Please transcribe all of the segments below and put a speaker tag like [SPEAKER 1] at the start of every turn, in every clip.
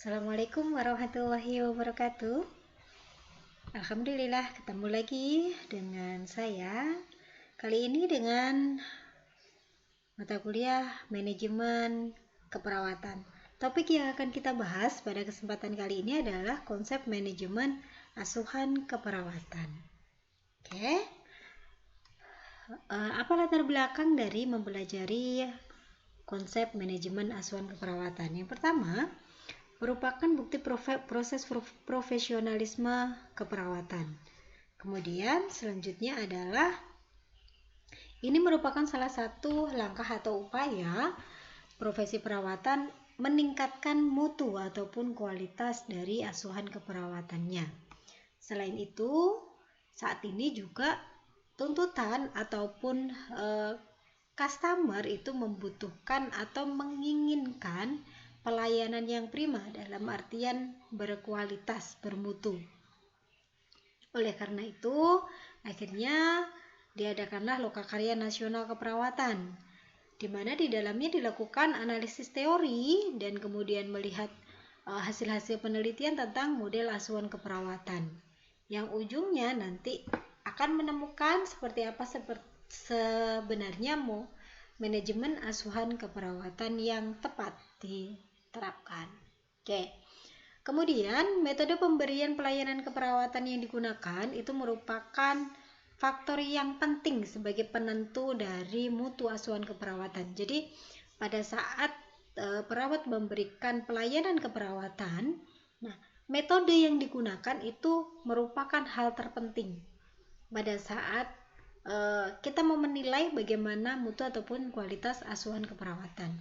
[SPEAKER 1] Assalamualaikum warahmatullahi wabarakatuh. Alhamdulillah ketemu lagi dengan saya. Kali ini dengan mata kuliah manajemen keperawatan. Topik yang akan kita bahas pada kesempatan kali ini adalah konsep manajemen asuhan keperawatan. Oke. Apa latar belakang dari mempelajari konsep manajemen asuhan keperawatan? Yang pertama, merupakan bukti proses profesionalisme keperawatan. Kemudian selanjutnya adalah ini merupakan salah satu langkah atau upaya profesi perawatan meningkatkan mutu ataupun kualitas dari asuhan keperawatannya. Selain itu, saat ini juga tuntutan ataupun customer itu membutuhkan atau menginginkan pelayanan yang prima dalam artian berkualitas, bermutu. Oleh karena itu, akhirnya diadakanlah Lokakarya Nasional Keperawatan, di mana di dalamnya dilakukan analisis teori dan kemudian melihat hasil-hasil penelitian tentang model asuhan keperawatan, yang ujungnya nanti akan menemukan seperti apa sebenarnya manajemen asuhan keperawatan yang tepat diterapkan. Oke. Kemudian metode pemberian pelayanan keperawatan yang digunakan itu merupakan faktor yang penting sebagai penentu dari mutu asuhan keperawatan. Jadi pada saat perawat memberikan pelayanan keperawatan, nah metode yang digunakan itu merupakan hal terpenting pada saat kita mau menilai bagaimana mutu ataupun kualitas asuhan keperawatan.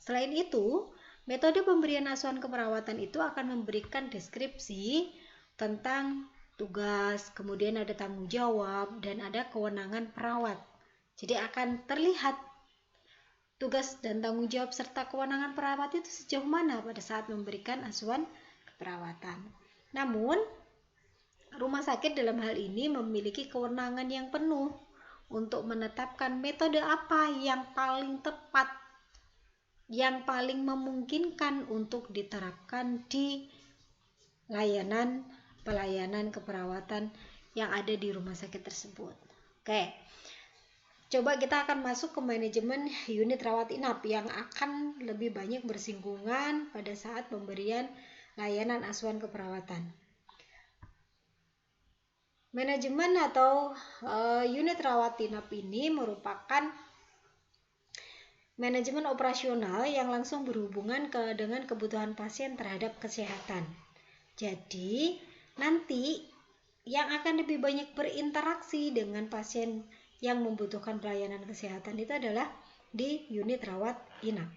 [SPEAKER 1] Selain itu, metode pemberian asuhan keperawatan itu akan memberikan deskripsi tentang tugas, kemudian ada tanggung jawab, dan ada kewenangan perawat. Jadi akan terlihat tugas dan tanggung jawab serta kewenangan perawat itu sejauh mana pada saat memberikan asuhan keperawatan. Namun, rumah sakit dalam hal ini memiliki kewenangan yang penuh untuk menetapkan metode apa yang paling tepat, yang paling memungkinkan untuk diterapkan di pelayanan keperawatan yang ada di rumah sakit tersebut. Oke, coba kita akan masuk ke manajemen unit rawat inap yang akan lebih banyak bersinggungan pada saat pemberian layanan asuhan keperawatan. Manajemen atau unit rawat inap ini merupakan manajemen operasional yang langsung berhubungan dengan kebutuhan pasien terhadap kesehatan. Jadi, nanti yang akan lebih banyak berinteraksi dengan pasien yang membutuhkan pelayanan kesehatan itu adalah di unit rawat inap.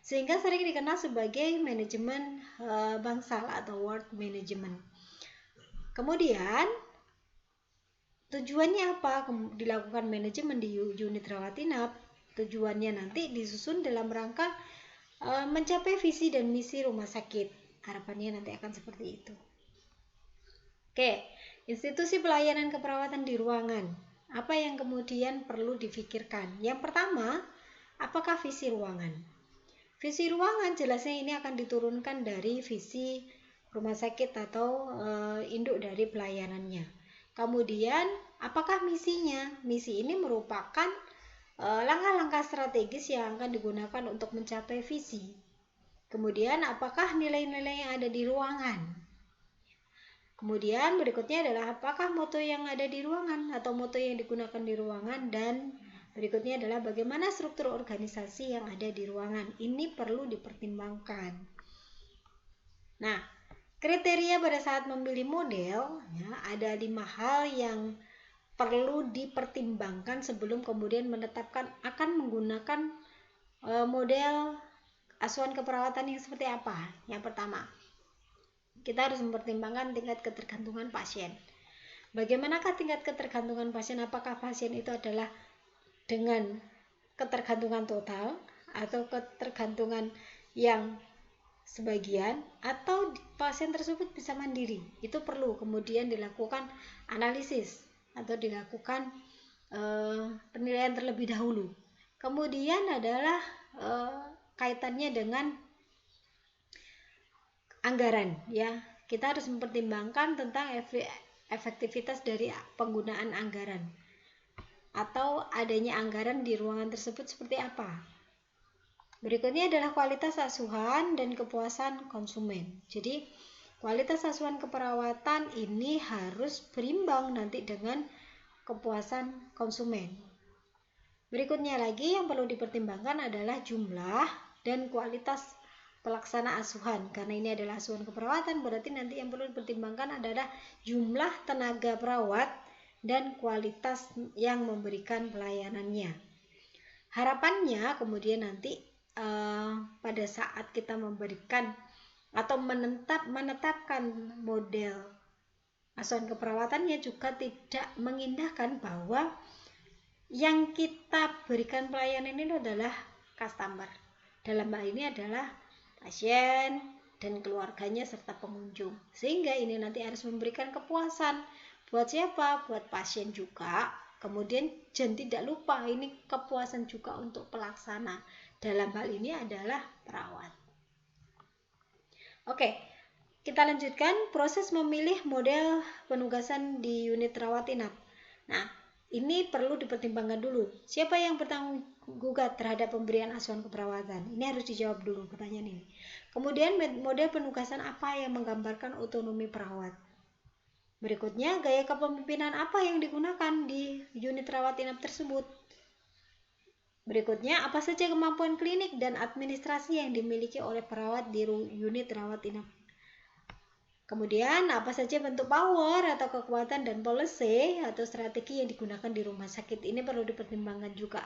[SPEAKER 1] Sehingga sering dikenal sebagai manajemen bangsal atau ward management. Kemudian, tujuannya apa dilakukan manajemen di unit rawat inap? Tujuannya nanti disusun dalam rangka mencapai visi dan misi rumah sakit. Harapannya nanti akan seperti itu. Oke, institusi pelayanan keperawatan di ruangan. Apa yang kemudian perlu difikirkan? Yang pertama, apakah visi ruangan? Visi ruangan jelasnya ini akan diturunkan dari visi rumah sakit atau induk dari pelayanannya. Kemudian, apakah misinya? Misi ini merupakan langkah-langkah strategis yang akan digunakan untuk mencapai visi. Kemudian, apakah nilai-nilai yang ada di ruangan? Kemudian, berikutnya adalah apakah moto yang ada di ruangan atau moto yang digunakan di ruangan, dan berikutnya adalah bagaimana struktur organisasi yang ada di ruangan. Ini perlu dipertimbangkan. Nah, kriteria pada saat memilih model, ya, ada 5 hal yang perlu dipertimbangkan sebelum kemudian menetapkan akan menggunakan model asuhan keperawatan yang seperti apa. Yang pertama, kita harus mempertimbangkan tingkat ketergantungan pasien. Bagaimanakah tingkat ketergantungan pasien? Apakah pasien itu adalah dengan ketergantungan total atau ketergantungan yang sebagian, atau pasien tersebut bisa mandiri? Itu perlu kemudian dilakukan analisis atau dilakukan penilaian terlebih dahulu. Kemudian adalah kaitannya dengan anggaran ya. Kita harus mempertimbangkan tentang efektivitas dari penggunaan anggaran atau adanya anggaran di ruangan tersebut seperti apa. Berikutnya adalah kualitas asuhan dan kepuasan konsumen. Jadi kualitas asuhan keperawatan ini harus berimbang nanti dengan kepuasan konsumen. Berikutnya lagi yang perlu dipertimbangkan adalah jumlah dan kualitas pelaksana asuhan. Karena ini adalah asuhan keperawatan, berarti nanti yang perlu dipertimbangkan adalah jumlah tenaga perawat dan kualitas yang memberikan pelayanannya. Harapannya kemudian nanti pada saat kita memberikan atau menetapkan model asuhan keperawatannya juga tidak mengindahkan bahwa yang kita berikan pelayanan ini adalah customer. Dalam hal ini adalah pasien dan keluarganya serta pengunjung. Sehingga ini nanti harus memberikan kepuasan. Buat siapa? Buat pasien juga. Kemudian jangan tidak lupa ini kepuasan juga untuk pelaksana. Dalam hal ini adalah perawat. Oke, kita lanjutkan proses memilih model penugasan di unit rawat inap. Nah, ini perlu dipertimbangkan dulu. Siapa yang bertanggung jawab terhadap pemberian asuhan keperawatan? Ini harus dijawab dulu pertanyaan ini. Kemudian model penugasan apa yang menggambarkan otonomi perawat? Berikutnya, gaya kepemimpinan apa yang digunakan di unit rawat inap tersebut? Berikutnya, apa saja kemampuan klinik dan administrasi yang dimiliki oleh perawat di unit rawat inap? Kemudian, apa saja bentuk power atau kekuatan dan policy atau strategi yang digunakan di rumah sakit? Ini perlu dipertimbangkan juga.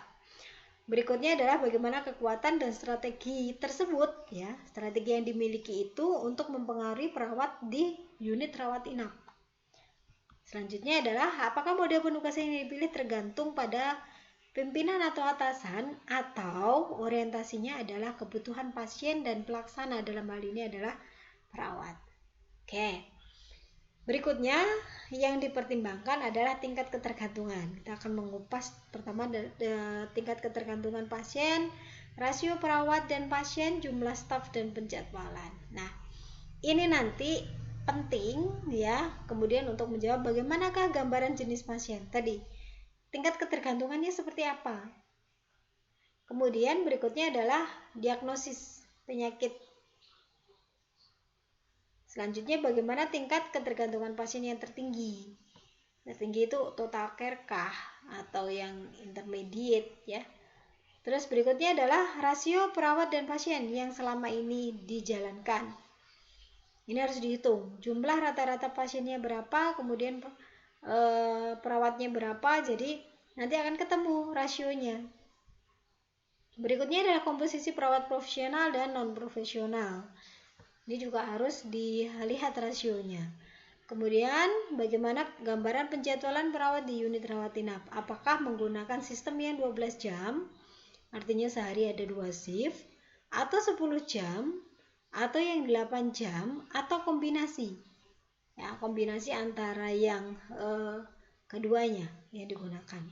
[SPEAKER 1] Berikutnya adalah bagaimana kekuatan dan strategi tersebut, ya, strategi yang dimiliki itu untuk mempengaruhi perawat di unit rawat inap. Selanjutnya adalah apakah model penugasan yang dipilih tergantung pada pimpinan atau atasan atau orientasinya adalah kebutuhan pasien dan pelaksana, dalam hal ini adalah perawat. Oke. Berikutnya yang dipertimbangkan adalah tingkat ketergantungan. Kita akan mengupas pertama tingkat ketergantungan pasien, rasio perawat dan pasien, jumlah staf dan penjadwalan. Nah, ini nanti penting ya, kemudian untuk menjawab bagaimanakah gambaran jenis pasien tadi. Tingkat ketergantungannya seperti apa? Kemudian berikutnya adalah diagnosis penyakit. Selanjutnya bagaimana tingkat ketergantungan pasien yang tertinggi? Tertinggi itu total care kah atau yang intermediate ya. Terus berikutnya adalah rasio perawat dan pasien yang selama ini dijalankan. Ini harus dihitung. Jumlah rata-rata pasiennya berapa, kemudian perawatnya berapa, jadi nanti akan ketemu rasionya. Berikutnya adalah komposisi perawat profesional dan non-profesional. Ini juga harus dilihat rasionya. Kemudian bagaimana gambaran penjadwalan perawat di unit rawat inap? Apakah menggunakan sistem yang 12 jam, artinya sehari ada 2 shift, atau 10 jam, atau yang 8 jam, atau kombinasi? Ya, kombinasi antara yang keduanya yang digunakan.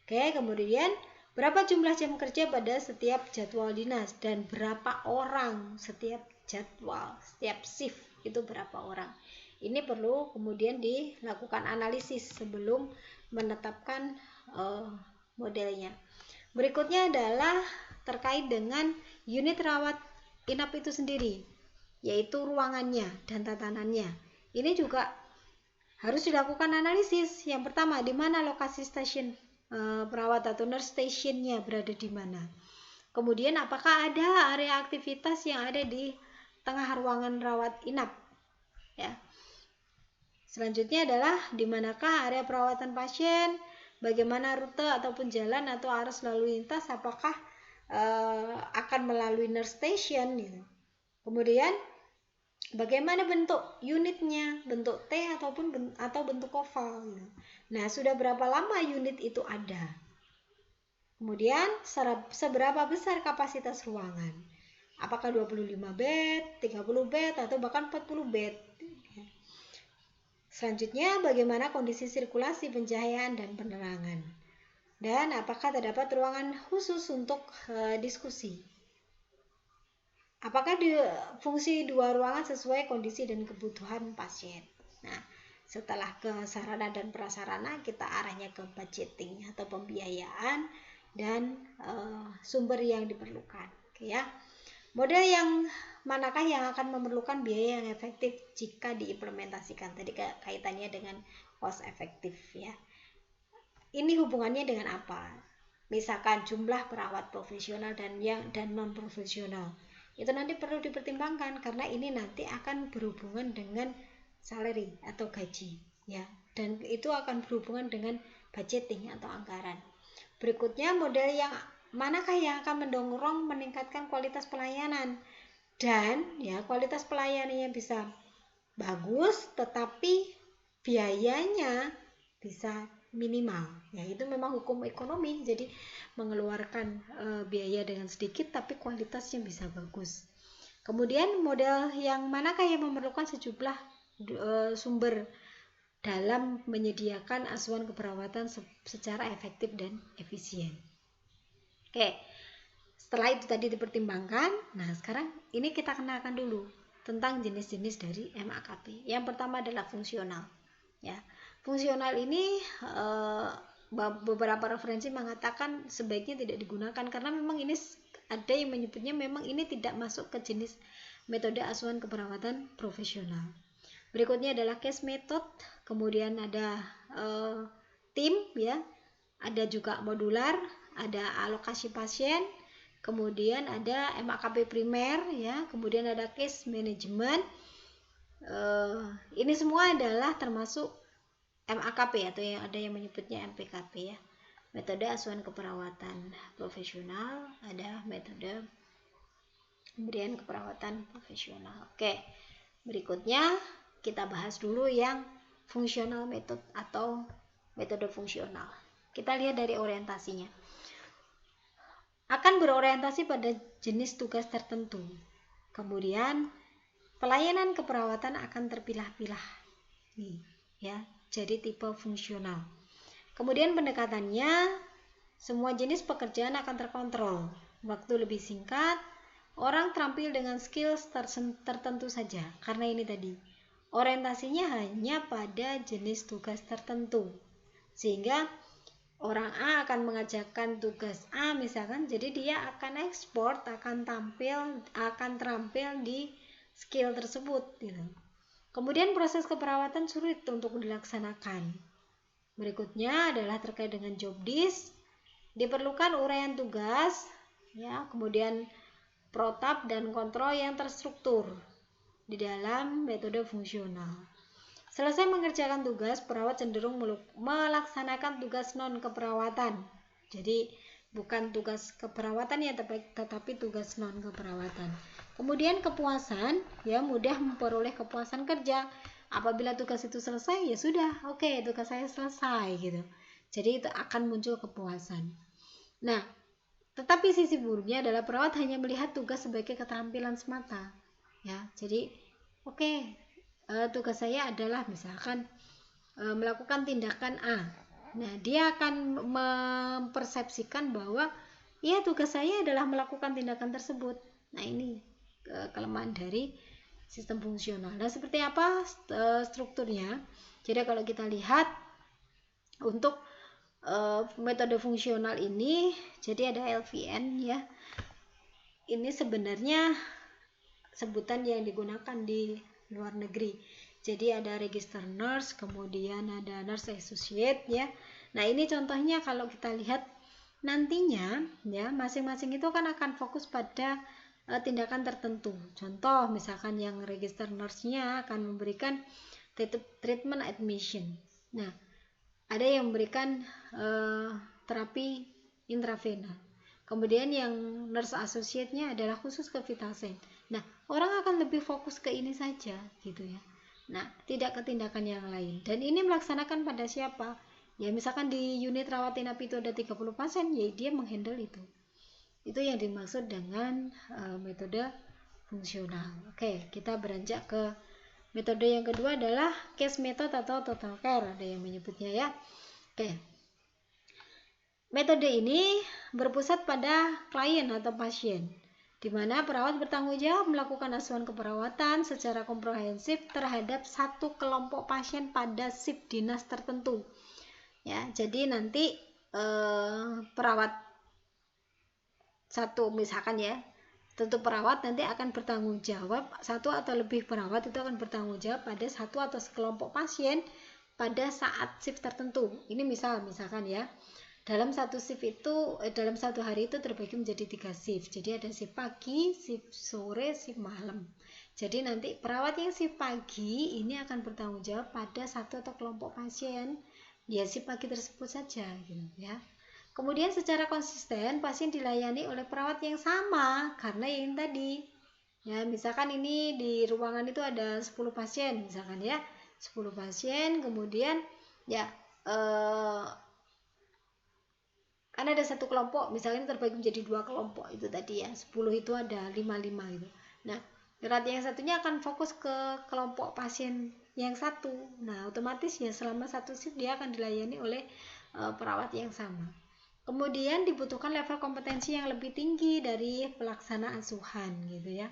[SPEAKER 1] Oke, kemudian berapa jumlah jam kerja pada setiap jadwal dinas dan berapa orang setiap jadwal, setiap shift itu berapa orang. Ini perlu kemudian dilakukan analisis sebelum menetapkan modelnya. Berikutnya adalah terkait dengan unit rawat inap itu sendiri, yaitu ruangannya dan tatanannya. Ini juga harus dilakukan analisis. Yang pertama, di mana lokasi stasiun perawat atau nurse stationnya berada di mana. Kemudian apakah ada area aktivitas yang ada di tengah ruangan rawat inap ya. Selanjutnya adalah di manakah area perawatan pasien, bagaimana rute ataupun jalan atau arus lalu lintas, apakah akan melalui nurse station gitu. Kemudian bagaimana bentuk unitnya, bentuk T atau bentuk oval gitu. Nah, sudah berapa lama unit itu ada? Kemudian seberapa besar kapasitas ruangan? Apakah 25 bed, 30 bed, atau bahkan 40 bed? Selanjutnya, bagaimana kondisi sirkulasi pencahayaan dan penerangan? Dan apakah terdapat ruangan khusus untuk diskusi? apakah fungsi dua ruangan sesuai kondisi dan kebutuhan pasien. Nah, setelah ke sarana dan prasarana, kita arahnya ke budgeting atau pembiayaan dan sumber yang diperlukan. Oke ya. Model yang manakah yang akan memerlukan biaya yang efektif jika diimplementasikan? Tadi kaitannya dengan cost efektif ya. Ini hubungannya dengan apa? Misalkan jumlah perawat profesional dan non profesional. Itu nanti perlu dipertimbangkan karena ini nanti akan berhubungan dengan salary atau gaji ya, dan itu akan berhubungan dengan budgeting atau anggaran. Berikutnya, model yang manakah yang akan mendorong meningkatkan kualitas pelayanan, dan ya kualitas pelayanannya bisa bagus tetapi biayanya bisa minimal ya, itu memang hukum ekonomi, jadi mengeluarkan biaya dengan sedikit tapi kualitasnya bisa bagus. Kemudian model yang manakah yang memerlukan sejumlah sumber dalam menyediakan asuhan keperawatan secara efektif dan efisien. Oke, setelah itu tadi dipertimbangkan, nah sekarang ini kita kenalkan dulu tentang jenis-jenis dari MAKP. Yang pertama adalah fungsional ya. Fungsional ini beberapa referensi mengatakan sebaiknya tidak digunakan karena memang ini ada yang menyebutnya memang ini tidak masuk ke jenis metode asuhan keperawatan profesional. Berikutnya adalah case method, kemudian ada tim ya, ada juga modular, ada alokasi pasien, kemudian ada MAKP primer ya, kemudian ada case management. Ini semua adalah termasuk MAKP atau yang ada yang menyebutnya MPKP ya, metode asuhan keperawatan profesional, ada metode pemberian keperawatan profesional. Oke, berikutnya kita bahas dulu yang fungsional method atau metode fungsional. Kita lihat dari orientasinya. Akan berorientasi pada jenis tugas tertentu. Kemudian pelayanan keperawatan akan terpilah-pilah. Nih, ya. Jadi tipe fungsional. Kemudian pendekatannya, semua jenis pekerjaan akan terkontrol. Waktu lebih singkat, orang terampil dengan skill tertentu saja. Karena ini tadi, orientasinya hanya pada jenis tugas tertentu. Sehingga orang A akan mengerjakan tugas A misalkan, jadi dia akan ekspor, akan terampil di skill tersebut gitu. Kemudian proses keperawatan sulit untuk dilaksanakan. Berikutnya adalah terkait dengan job disk. Diperlukan uraian tugas, ya, kemudian protap dan kontrol yang terstruktur di dalam metode fungsional. Selesai mengerjakan tugas, perawat cenderung melaksanakan tugas non keperawatan. Jadi bukan tugas keperawatan ya, tetapi tugas non keperawatan. Kemudian kepuasan, ya, mudah memperoleh kepuasan kerja. Apabila tugas itu selesai, ya sudah, oke, tugas saya selesai gitu. Jadi itu akan muncul kepuasan. Nah, tetapi sisi buruknya adalah perawat hanya melihat tugas sebagai keterampilan semata. Ya, jadi tugas saya adalah misalkan melakukan tindakan A. Nah, dia akan mempersepsikan bahwa ya tugas saya adalah melakukan tindakan tersebut. Nah, ini kelemahan dari sistem fungsional. Nah, seperti apa strukturnya? Jadi kalau kita lihat untuk metode fungsional ini, jadi ada LVN ya. Ini sebenarnya sebutan yang digunakan di luar negeri. Jadi ada register nurse, kemudian ada nurse associate ya. Nah, ini contohnya kalau kita lihat nantinya ya, masing-masing itu kan akan fokus pada tindakan tertentu. Contoh misalkan yang register nurse-nya akan memberikan treatment admission. Nah, ada yang memberikan terapi intravena. Kemudian yang nurse associate-nya adalah khusus ke vital sign. Nah, orang akan lebih fokus ke ini saja gitu ya. Nah, tidak ke tindakan yang lain. Dan ini melaksanakan pada siapa? Ya, misalkan di unit rawat inap itu ada 30 pasien, ya dia menghandle itu. Itu yang dimaksud dengan metode fungsional. Oke, kita beranjak ke metode yang kedua adalah case method atau total care, ada yang menyebutnya ya. Oke. Metode ini berpusat pada klien atau pasien. di mana perawat bertanggung jawab melakukan asuhan keperawatan secara komprehensif terhadap satu kelompok pasien pada shift dinas tertentu. Ya, jadi nanti perawat satu misalkan ya, tentu perawat nanti akan bertanggung jawab, satu atau lebih perawat itu akan bertanggung jawab pada satu atau sekelompok pasien pada saat shift tertentu. Ini misalkan ya, dalam satu shift itu dalam satu hari itu terbagi menjadi 3 shift. Jadi ada shift pagi, shift sore, shift malam. Jadi nanti perawat yang shift pagi ini akan bertanggung jawab pada satu atau kelompok pasien ya shift pagi tersebut saja gitu ya. Kemudian secara konsisten pasien dilayani oleh perawat yang sama karena yang tadi ya, misalkan ini di ruangan itu ada 10 pasien misalkan ya, 10 pasien, kemudian ya kan ada satu kelompok misalnya terbagi menjadi 2 kelompok itu tadi ya, 10 itu ada 5-5 gitu. Nah, perawat yang satunya akan fokus ke kelompok pasien yang satu. Nah, otomatis ya selama satu shift dia akan dilayani oleh perawat yang sama. Kemudian dibutuhkan level kompetensi yang lebih tinggi dari pelaksana asuhan gitu ya.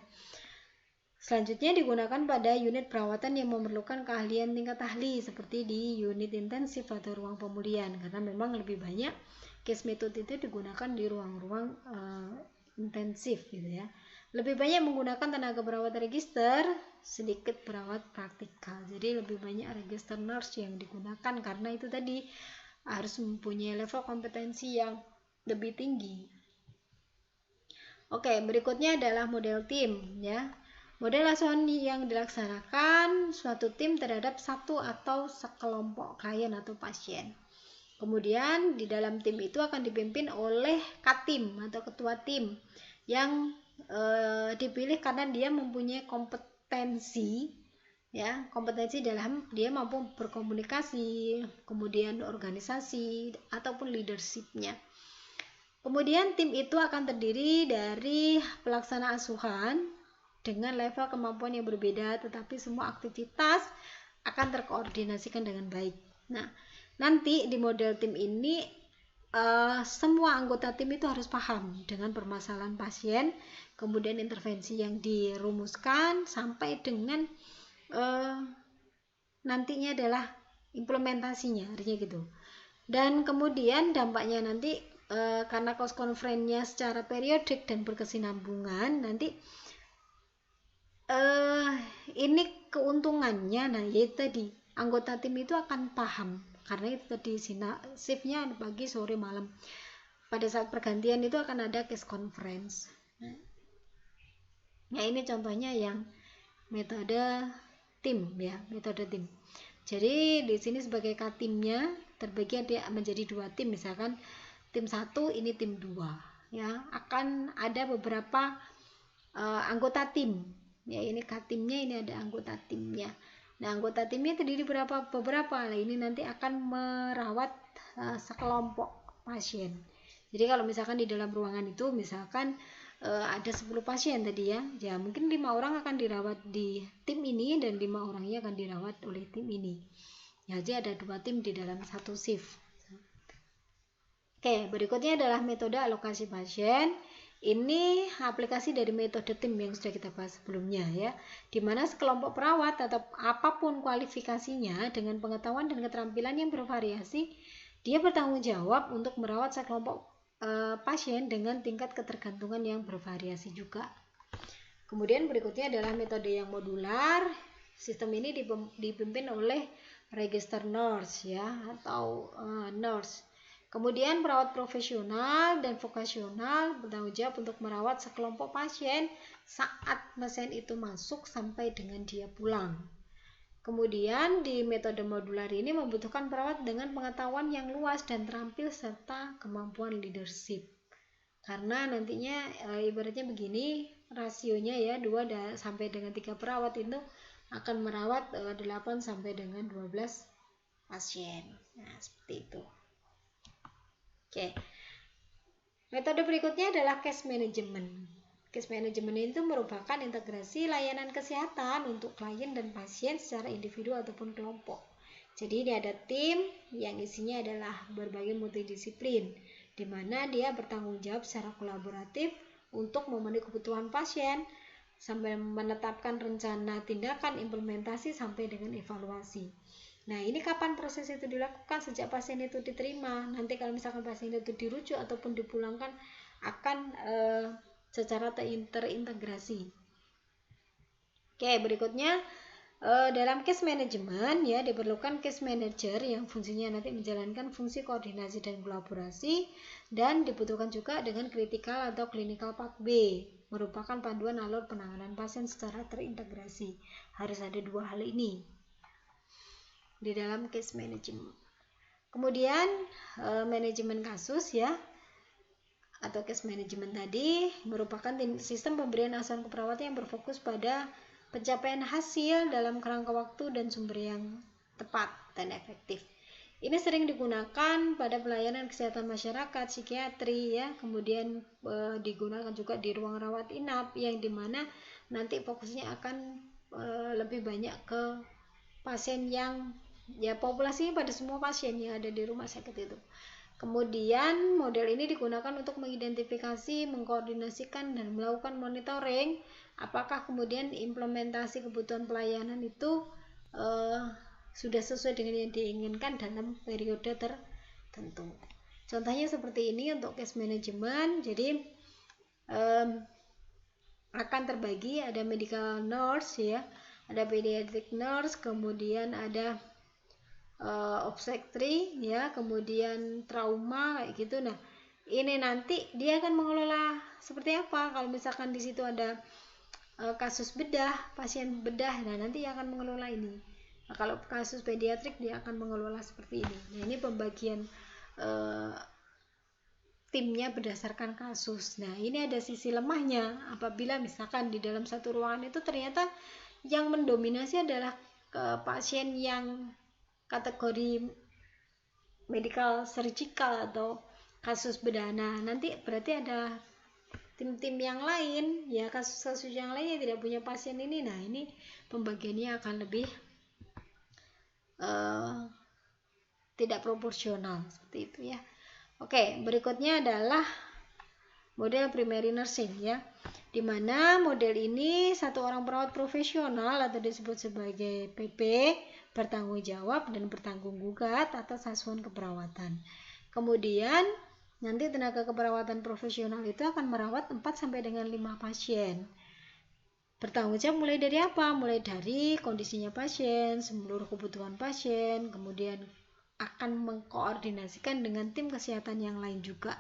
[SPEAKER 1] Selanjutnya digunakan pada unit perawatan yang memerlukan keahlian tingkat ahli seperti di unit intensif atau ruang pemulihan, karena memang lebih banyak case method itu digunakan di ruang-ruang intensif gitu ya. Lebih banyak menggunakan tenaga perawat register, sedikit perawat praktikal. Jadi lebih banyak register nurse yang digunakan karena itu tadi harus mempunyai level kompetensi yang lebih tinggi. Oke, berikutnya adalah model tim ya. Model asuhan yang dilaksanakan suatu tim terhadap satu atau sekelompok klien atau pasien. Kemudian di dalam tim itu akan dipimpin oleh katim atau ketua tim yang dipilih karena dia mempunyai kompetensi ya, kompetensi dalam dia mampu berkomunikasi, kemudian organisasi ataupun leadership-nya. Kemudian tim itu akan terdiri dari pelaksana asuhan dengan level kemampuan yang berbeda, tetapi semua aktivitas akan terkoordinasikan dengan baik. Nah, nanti di model tim ini semua anggota tim itu harus paham dengan permasalahan pasien, kemudian intervensi yang dirumuskan sampai dengan nantinya adalah implementasinya, artinya gitu. Dan kemudian dampaknya nanti karena cost conference-nya secara periodik dan berkesinambungan, nanti ini keuntungannya, nah yaitu tadi anggota tim itu akan paham karena itu tadi shift-nya pagi, sore, malam. Pada saat pergantian itu akan ada case conference. Nah, ini contohnya yang metode tim ya, metode tim. Jadi di sini sebagai katimnya terbagi dia menjadi 2 tim, misalkan tim 1 ini tim 2 ya, akan ada beberapa anggota tim ya, ini katimnya, ini ada anggota timnya. Nah, anggota timnya terdiri beberapa. Nah, ini nanti akan merawat sekelompok pasien. Jadi kalau misalkan di dalam ruangan itu misalkan ada 10 pasien tadi ya mungkin 5 orang akan dirawat di tim ini dan 5 orangnya akan dirawat oleh tim ini. Ya, jadi ada 2 tim di dalam satu shift. Oke, berikutnya adalah metode alokasi pasien. Ini aplikasi dari metode tim yang sudah kita bahas sebelumnya ya, di mana sekelompok perawat atau apapun kualifikasinya dengan pengetahuan dan keterampilan yang bervariasi, dia bertanggung jawab untuk merawat sekelompok pasien dengan tingkat ketergantungan yang bervariasi juga. Kemudian berikutnya adalah metode yang modular. Sistem ini dipimpin oleh register nurse ya, atau nurse. Kemudian perawat profesional dan vokasional bertanggung jawab untuk merawat sekelompok pasien saat pasien itu masuk sampai dengan dia pulang. Kemudian di metode modular ini membutuhkan perawat dengan pengetahuan yang luas dan terampil serta kemampuan leadership. Karena nantinya ibaratnya begini, rasionya ya 2 sampai dengan 3 perawat itu akan merawat 8 sampai dengan 12 pasien. Nah, seperti itu. Oke. Metode berikutnya adalah case management. Case management itu merupakan integrasi layanan kesehatan untuk klien dan pasien secara individu ataupun kelompok. Jadi ini ada tim yang isinya adalah berbagai multidisiplin, di mana dia bertanggung jawab secara kolaboratif untuk memenuhi kebutuhan pasien, sampai menetapkan rencana tindakan, implementasi, sampai dengan evaluasi. Nah, ini kapan proses itu dilakukan? Sejak pasien itu diterima. Nanti kalau misalkan pasien itu dirujuk ataupun dipulangkan, akan secara terintegrasi. Oke, berikutnya dalam case management ya diperlukan case manager yang fungsinya nanti menjalankan fungsi koordinasi dan kolaborasi, dan dibutuhkan juga dengan critical atau clinical pathway, merupakan panduan alur penanganan pasien secara terintegrasi. Harus ada dua hal ini di dalam case management. Kemudian manajemen kasus ya atau case management tadi merupakan sistem pemberian asuhan keperawatan yang berfokus pada pencapaian hasil dalam kerangka waktu dan sumber yang tepat dan efektif. Ini sering digunakan pada pelayanan kesehatan masyarakat, psikiatri ya, kemudian digunakan juga di ruang rawat inap yang dimana nanti fokusnya akan lebih banyak ke pasien yang ya populasinya pada semua pasien yang ada di rumah sakit itu. Kemudian model ini digunakan untuk mengidentifikasi, mengkoordinasikan, dan melakukan monitoring apakah kemudian implementasi kebutuhan pelayanan itu sudah sesuai dengan yang diinginkan dalam periode tertentu. Contohnya seperti ini untuk case management. Jadi akan terbagi ada medical nurse ya, ada pediatric nurse, kemudian ada obstetri ya, kemudian trauma kayak gitu. Nah, ini nanti dia akan mengelola seperti apa kalau misalkan di situ ada kasus bedah, pasien bedah, nah nanti dia akan mengelola ini. Nah, kalau kasus pediatrik dia akan mengelola seperti ini. Nah, ini pembagian timnya berdasarkan kasus. Nah, ini ada sisi lemahnya apabila misalkan di dalam satu ruangan itu ternyata yang mendominasi adalah pasien yang kategori medical surgical atau kasus bedah. Nah, nanti berarti ada tim-tim yang lain ya, kasus-kasus yang lain yang tidak punya pasien ini. Nah, ini pembagiannya akan lebih tidak proporsional seperti itu ya. Oke, berikutnya adalah model primary nursing ya, dimana model ini satu orang perawat profesional atau disebut sebagai PP bertanggung jawab dan bertanggung gugat atas asuhan keperawatan. Kemudian nanti tenaga keperawatan profesional itu akan merawat 4 sampai dengan 5 pasien. Bertanggung jawab mulai dari apa? Mulai dari kondisinya pasien, seluruh kebutuhan pasien, kemudian akan mengkoordinasikan dengan tim kesehatan yang lain juga.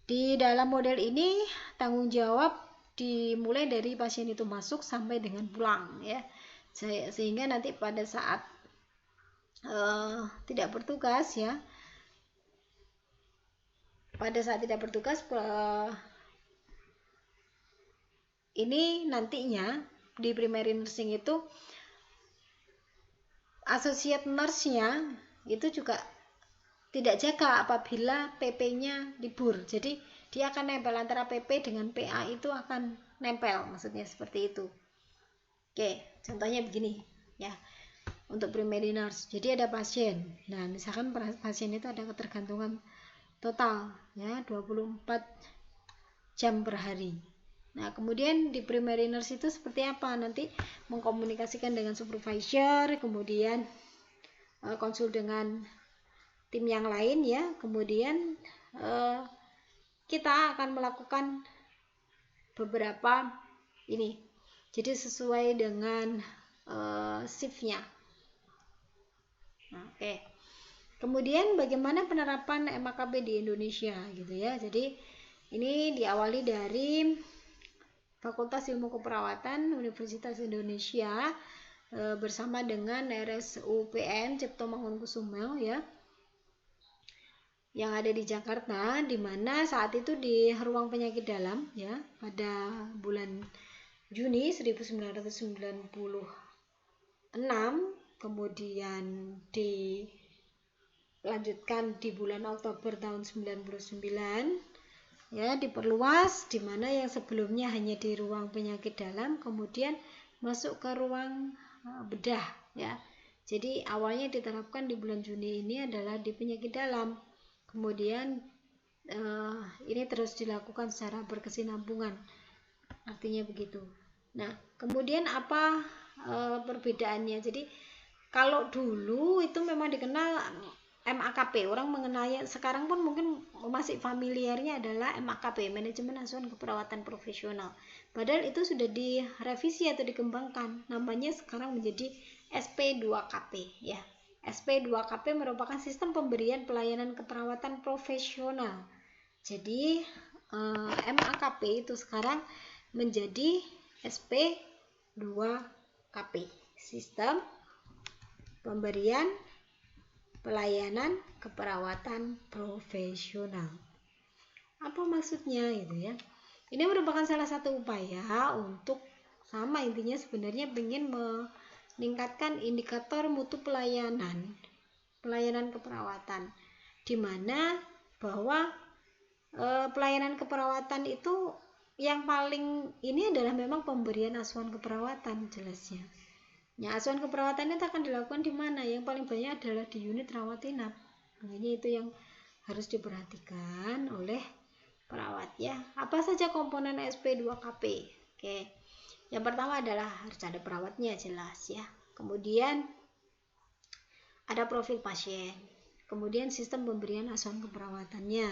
[SPEAKER 1] Di dalam model ini tanggung jawab dimulai dari pasien itu masuk sampai dengan pulang ya, sehingga nanti pada saat tidak bertugas ya, pada saat tidak bertugas ini nantinya di primary nursing itu associate nurse-nya itu juga tidak jaga apabila PP-nya libur. Jadi dia akan nempel antara PP dengan PA, itu akan nempel, maksudnya seperti itu. Oke, contohnya begini ya. Untuk primary nurse, jadi ada pasien. Nah, misalkan pasien itu ada ketergantungan total ya 24 jam per hari. Nah, kemudian di primary nurse itu seperti apa? Nanti mengkomunikasikan dengan supervisor, kemudian konsul dengan tim yang lain ya. Kemudian kita akan melakukan beberapa ini. Jadi sesuai dengan shift-nya. Nah, oke. Kemudian bagaimana penerapan MAKB di Indonesia gitu ya. Jadi ini diawali dari Fakultas Ilmu Keperawatan Universitas Indonesia bersama dengan RSUPN Cipto Mangunkusumo ya, yang ada di Jakarta, di mana saat itu di ruang penyakit dalam ya, pada bulan Juni 1996, kemudian dilanjutkan di bulan Oktober tahun 99 ya, diperluas, di mana yang sebelumnya hanya di ruang penyakit dalam kemudian masuk ke ruang bedah ya. Jadi awalnya diterapkan di bulan Juni ini adalah di penyakit dalam, kemudian ini terus dilakukan secara berkesinambungan, artinya begitu. Nah, kemudian apa perbedaannya? Jadi kalau dulu itu memang dikenal MAKP, orang mengenalnya, sekarang pun mungkin masih familiarnya adalah MAKP, Manajemen Asuhan Keperawatan Profesional. Padahal itu sudah direvisi atau dikembangkan, namanya sekarang menjadi SP2KP ya. SP2KP merupakan sistem pemberian pelayanan keperawatan profesional. Jadi MAKP itu sekarang menjadi SP2KP, sistem pemberian pelayanan keperawatan profesional. Apa maksudnya gitu ya? Ini merupakan salah satu upaya untuk, sama intinya sebenarnya ingin meningkatkan indikator mutu pelayanan keperawatan, di mana bahwa pelayanan keperawatan itu yang paling ini adalah memang pemberian asuhan keperawatan jelasnya. Ya, asuhan keperawatan itu akan dilakukan di mana? Yang paling banyak adalah di unit rawat inap. Makanya itu yang harus diperhatikan oleh perawat ya. Apa saja komponen SP2KP? Oke. Yang pertama adalah harus ada perawatnya jelas ya. Kemudian ada profil pasien. Kemudian sistem pemberian asuhan keperawatannya.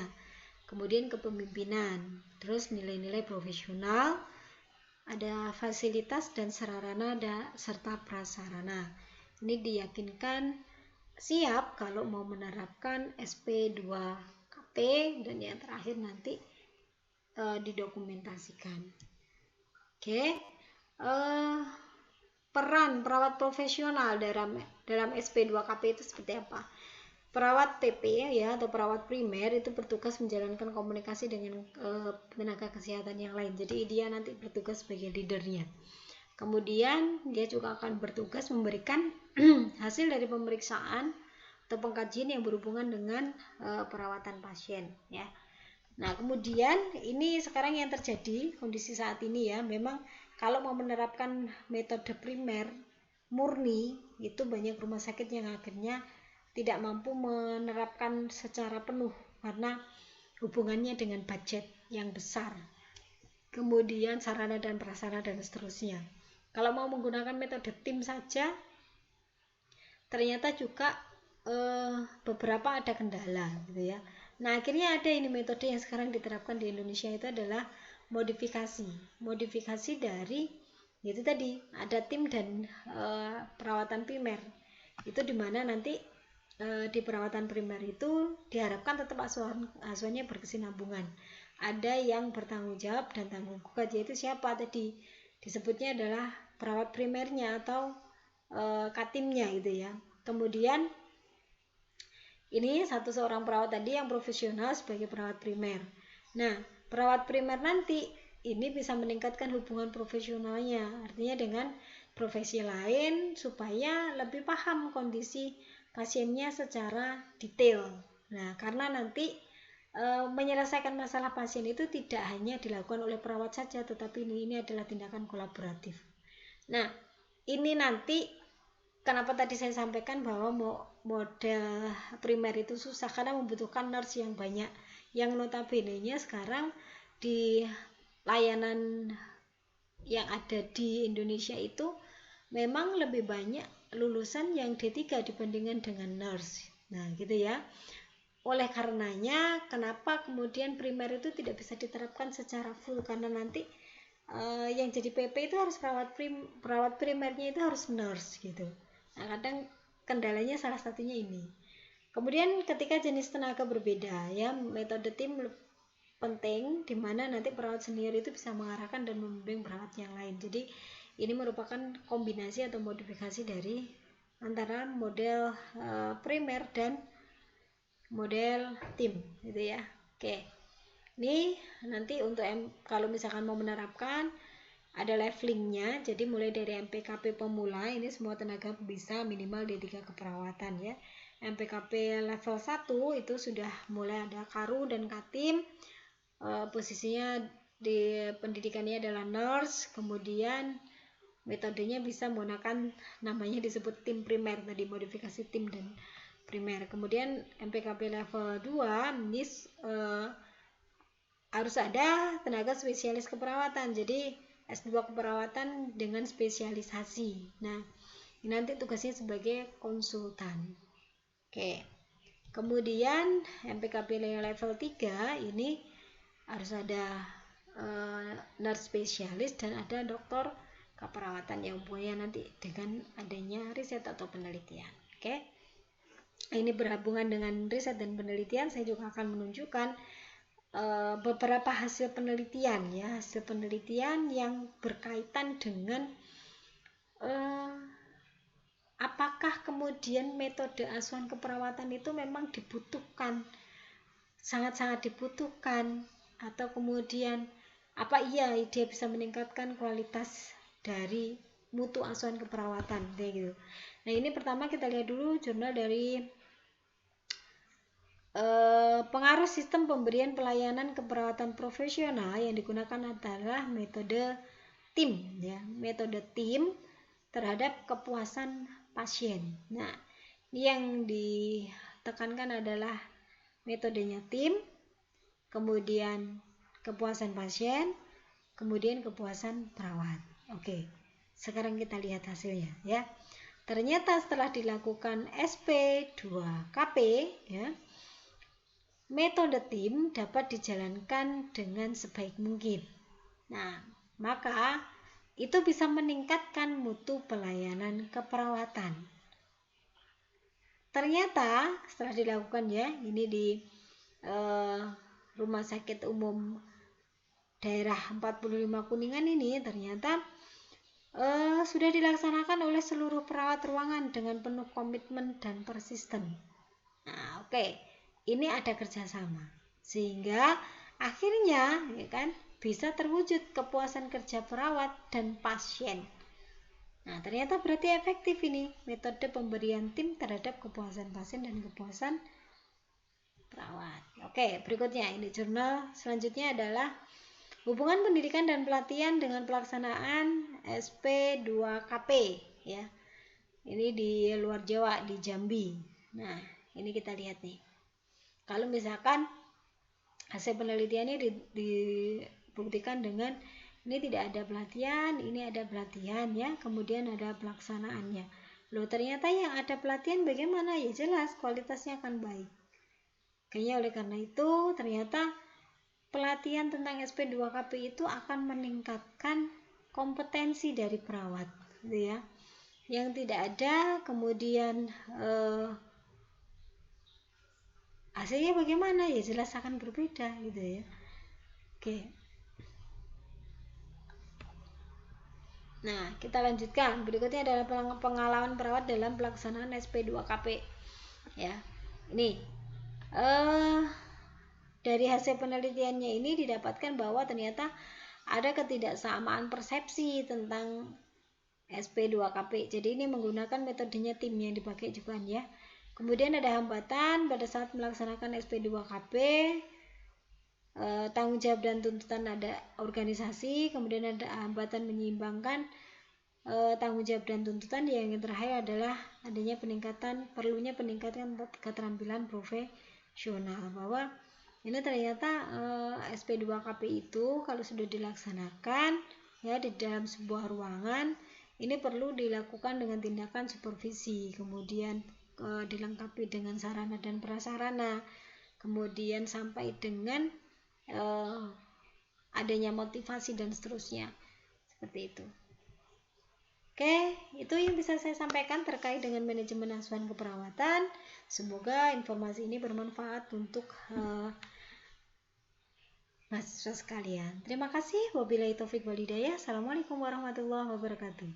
[SPEAKER 1] Kemudian kepemimpinan. Terus nilai-nilai profesional. Ada fasilitas dan sarana serta prasarana. Ini diyakinkan siap kalau mau menerapkan SP2KP, dan yang terakhir nanti didokumentasikan. Oke. Peran perawat profesional dalam SP2KP itu seperti apa? Perawat PP ya, atau perawat primer itu bertugas menjalankan komunikasi dengan tenaga kesehatan yang lain. Jadi dia nanti bertugas sebagai leadernya. Kemudian dia juga akan bertugas memberikan hasil dari pemeriksaan atau pengkajian yang berhubungan dengan perawatan pasien ya. Nah, kemudian ini sekarang yang terjadi kondisi saat ini ya, memang kalau mau menerapkan metode primer murni itu banyak rumah sakit yang akhirnya tidak mampu menerapkan secara penuh karena hubungannya dengan budget yang besar, kemudian sarana dan prasarana dan seterusnya. Kalau mau menggunakan metode tim saja ternyata juga beberapa ada kendala gitu ya. Nah, akhirnya ada ini metode yang sekarang diterapkan di Indonesia, itu adalah modifikasi dari itu tadi, ada tim dan perawatan primer. Itu dimana nanti di perawatan primer itu diharapkan tetap asuhannya berkesinambungan. Ada yang bertanggung jawab dan tanggung gugat, yaitu siapa tadi disebutnya adalah perawat primernya atau katimnya gitu ya. Kemudian ini seorang perawat tadi yang profesional sebagai perawat primer. Nah, perawat primer nanti ini bisa meningkatkan hubungan profesionalnya, artinya dengan profesi lain supaya lebih paham kondisi pasiennya secara detail. Nah, karena nanti menyelesaikan masalah pasien itu tidak hanya dilakukan oleh perawat saja, tetapi ini adalah tindakan kolaboratif. Nah, ini nanti kenapa tadi saya sampaikan bahwa model primer itu susah karena membutuhkan nurse yang banyak, yang notabene-nya sekarang di layanan yang ada di Indonesia itu memang lebih banyak lulusan yang D3 dibandingkan dengan nurse. Nah, gitu ya. Oleh karenanya, kenapa kemudian primer itu tidak bisa diterapkan secara full, karena nanti yang jadi PP itu harus perawat primernya itu harus nurse gitu. Nah, kadang kendalanya salah satunya ini. Kemudian ketika jenis tenaga berbeda ya, metode tim penting di mana nanti perawat senior itu bisa mengarahkan dan membimbing perawat yang lain. Jadi ini merupakan kombinasi atau modifikasi dari antara model primer dan model tim gitu ya. Oke. Ini nanti untuk kalau misalkan mau menerapkan ada levelingnya, jadi mulai dari MPKP pemula ini semua tenaga bisa minimal D3 keperawatan ya. MPKP level 1 itu sudah mulai ada Karu dan Katim, posisinya di pendidikannya adalah nurse, kemudian metodenya bisa menggunakan namanya disebut tim primer tadi, modifikasi tim dan primer. Kemudian MPKP level 2 ini harus ada tenaga spesialis keperawatan. Jadi S2 keperawatan dengan spesialisasi. Nah, ini nanti tugasnya sebagai konsultan. Oke. Kemudian MPKB level 3 ini harus ada nurse spesialis dan ada dokter keperawatan yang punya nanti dengan adanya riset atau penelitian. Oke. Ini berhubungan dengan riset dan penelitian, saya juga akan menunjukkan beberapa hasil penelitian ya, hasil penelitian yang berkaitan dengan apakah kemudian metode asuhan keperawatan itu memang dibutuhkan, sangat-sangat dibutuhkan, atau kemudian apa iya dia bisa meningkatkan kualitas dari mutu asuhan keperawatan kayak gitu. Nah, ini pertama kita lihat dulu jurnal dari pengaruh sistem pemberian pelayanan keperawatan profesional yang digunakan adalah metode tim ya, metode tim terhadap kepuasan pasien. Nah, ini yang ditekankan adalah metodenya tim, kemudian kepuasan pasien, kemudian kepuasan perawat. Oke, sekarang kita lihat hasilnya ya. Ternyata setelah dilakukan SP2KP ya, metode tim dapat dijalankan dengan sebaik mungkin. Nah, maka itu bisa meningkatkan mutu pelayanan keperawatan. Ternyata setelah dilakukan ya, ini di Rumah Sakit Umum Daerah 45 Kuningan ini ternyata sudah dilaksanakan oleh seluruh perawat ruangan dengan penuh komitmen dan persisten. Nah, oke. Ini ada kerjasama sehingga akhirnya ya kan bisa terwujud kepuasan kerja perawat dan pasien. Nah, ternyata berarti efektif ini metode pemberian tim terhadap kepuasan pasien dan kepuasan perawat. Oke, berikutnya ini jurnal selanjutnya adalah hubungan pendidikan dan pelatihan dengan pelaksanaan SP2KP ya. Ini di luar Jawa, di Jambi. Nah, ini kita lihat nih. Kalau misalkan hasil penelitiannya dibuktikan dengan ini tidak ada pelatihan, ini ada pelatihan ya, kemudian ada pelaksanaannya. Loh, ternyata yang ada pelatihan bagaimana? Ya jelas kualitasnya akan baik. Kayaknya oleh karena itu ternyata pelatihan tentang SP2KP itu akan meningkatkan kompetensi dari perawat gitu ya. Yang tidak ada kemudian hasilnya bagaimana? Ya jelas akan berbeda gitu ya. Oke. Nah, kita lanjutkan. Berikutnya adalah pengalaman perawat dalam pelaksanaan SP2KP. Ya. Ini dari hasil penelitiannya ini didapatkan bahwa ternyata ada ketidaksamaan persepsi tentang SP2KP. Jadi ini menggunakan metodenya tim yang dipakai juga ya. Kemudian ada hambatan pada saat melaksanakan SP2KP, tanggung jawab dan tuntutan ada organisasi, kemudian ada hambatan menyeimbangkan tanggung jawab dan tuntutan. Yang terakhir adalah adanya perlunya peningkatan keterampilan profesional. Bahwa ini ternyata SP2KP itu kalau sudah dilaksanakan ya di dalam sebuah ruangan, ini perlu dilakukan dengan tindakan supervisi, kemudian dilengkapi dengan sarana dan prasarana, kemudian sampai dengan adanya motivasi dan seterusnya seperti itu. Oke, itu yang bisa saya sampaikan terkait dengan manajemen asuhan keperawatan. Semoga informasi ini bermanfaat untuk mahasiswa sekalian. Terima kasih. Wabillahi taufik wal hidayah. Assalamualaikum warahmatullahi wabarakatuh.